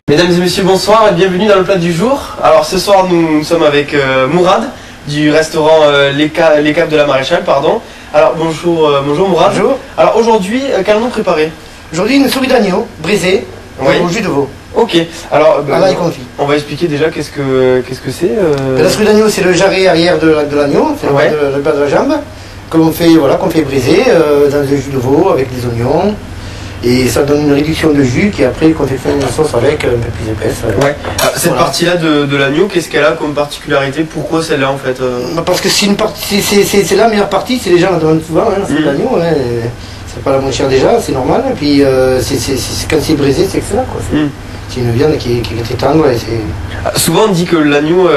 Mesdames et messieurs, bonsoir et bienvenue dans le plat du jour. Alors ce soir nous sommes avec Mourad du restaurant Les Caves de la Maréchale, pardon. Alors bonjour Mourad. Bonjour. Alors aujourd'hui, qu'allons-nous préparer? Aujourd'hui une souris d'agneau brisée au jus de veau. Ok, alors à l'ail confit. On va expliquer déjà qu'est-ce que c'est. La souris d'agneau, c'est le jarret arrière de l'agneau, c'est le bas de la jambe, qu'on fait briser dans un jus de veau avec des oignons. Et ça donne une réduction de jus qui après qu'on fait faire une sauce avec un peu plus épaisse. Ouais. Alors, cette partie-là de l'agneau, qu'est-ce qu'elle a comme particularité? Pourquoi celle-là en fait Parce que c'est la meilleure partie, c'est les gens la demandent souvent, hein, c'est l'agneau, hein, c'est pas la moins chère déjà, c'est normal. Et puis quand c'est brisé, c'est excellent. C'est une viande qui est tendre. Souvent on dit que l'agneau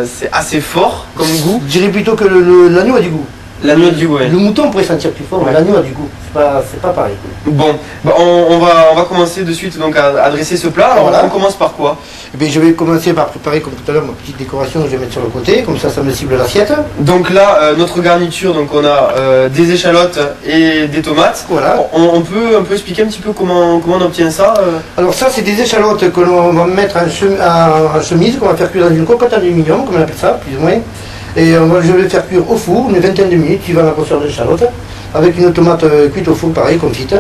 c'est assez fort comme goût. Je dirais plutôt que l'agneau a du goût. L'agneau a du goût, ouais. Le mouton pourrait sentir plus fort, mais l'agneau a du goût. C'est pas pareil. Bon, on va commencer de suite donc à dresser ce plat. Alors on commence par quoi? Eh bien, je vais commencer par préparer comme tout à l'heure ma petite décoration que je vais mettre sur le côté, comme ça me cible l'assiette. Donc là, notre garniture, donc on a des échalotes et des tomates. Voilà. On peut expliquer un petit peu comment on obtient ça Alors ça, c'est des échalotes que l'on va mettre en chemise, qu'on va faire cuire dans une cocotte aluminium, comme on appelle ça, plus ou moins. Et je vais faire cuire au four une vingtaine de minutes, suivant la grosseur de l'échalote, avec une tomate cuite au four, pareil, confite.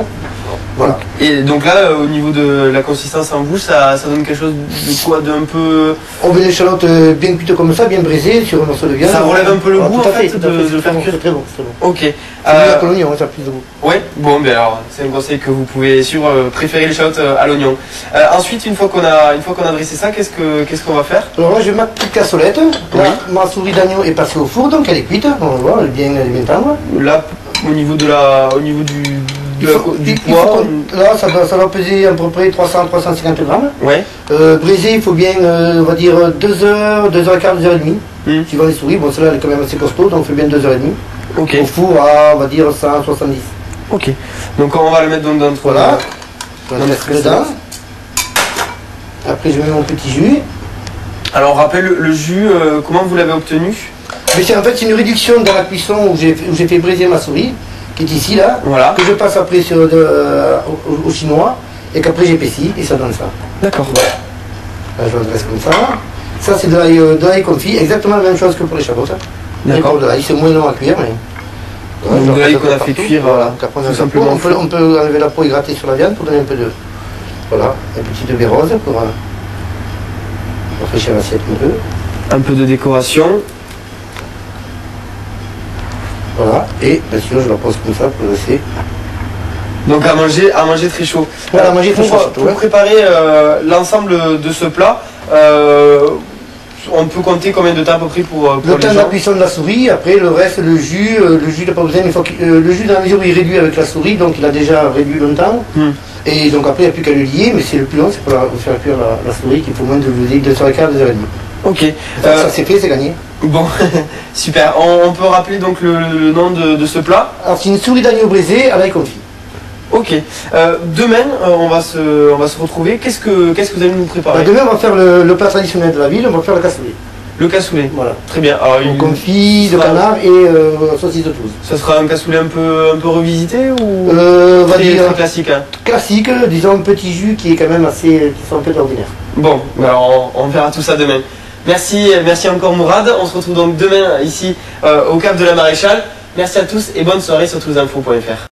Voilà. Et donc là, au niveau de la consistance en bouche, ça donne quelque chose de quoi? D'un peu... On met l'échalote bien cuite comme ça, bien brisée, sur un morceau de viande. Ça relève un peu le goût en fait de faire cuire. C'est très bon, c'est bon. Ok. C'est mieux que l'oignon, ça a plus de goût. Ouais, bon, ben alors, c'est un conseil que vous pouvez suivre, préférer l'échalote à l'oignon. Ensuite, une fois qu'on a dressé ça, qu'est-ce qu'on va faire? Alors là, je vais ma petite cassolette. Là, ma souris d'agneau est passée au four, donc elle est cuite. On va voir, elle est bien tendre. Là, au niveau du poids, là, ça va peser à peu près 300-350 grammes. Ouais. Brisé, il faut bien, on va dire 2 heures, 2h15, 2h30. Suivant les souris, bon, celle-là, elle est quand même assez costaud, donc on fait bien 2h30. Ok. Au four à, on va dire, 170. Ok. Donc on va le mettre dans notre... Voilà. On va le mettre dedans. Après, je mets mon petit jus. Alors, on rappelle le jus, comment vous l'avez obtenu? Mais en fait, c'est une réduction dans la cuisson où j'ai fait briser ma souris, qui est ici, là, voilà. Que je passe après au chinois, et qu'après j'épaissis, et ça donne ça. D'accord. Voilà. Là, je le dresse comme ça. Ça, c'est de l'ail confit, exactement la même chose que pour les chapeaux. D'accord. De l'ail, c'est moins long à cuire, mais... Voilà, de l'ail qu'on a fait cuire, voilà. Tout simplement. On peut enlever la peau et gratter sur la viande pour donner un peu de... Voilà, un petit de baie rose pour rafraîchir l'assiette un peu. Un peu de décoration. Voilà, et bien sûr je la pose comme ça pour laisser. Donc à manger très chaud. Voilà, à manger très chaud. Pour préparer l'ensemble de ce plat, on peut compter combien de temps à peu près pour le temps de la cuisson de la souris, après le reste, le jus n'a pas besoin, le jus dans la mesure où il réduit avec la souris, donc il a déjà réduit longtemps. Et donc après il n'y a plus qu'à le lier, mais c'est le plus long, c'est pour faire cuire la souris qu'il faut moins de 2h15, 2h30. Ok. Ça c'est fait, c'est gagné. Bon, super. On peut rappeler donc le nom de ce plat? Alors c'est une souris d'agneau brisée à l'ail confit. Ok. Demain, on va se retrouver. Qu'est-ce que vous allez nous préparer? Demain, on va faire le plat traditionnel de la ville, on va faire le cassoulet. Le cassoulet. Voilà. Très bien. Alors, confit de canard et saucisse de Toulouse. Ça sera un cassoulet un peu revisité ou on va dire très classique hein? Classique, disons un petit jus qui est quand même qui sont un peu d'ordinaire. Bon, alors on verra tout ça demain. Merci encore Mourad. On se retrouve donc demain ici au Caves de la Maréchale. Merci à tous et bonne soirée sur toulousainfo.fr.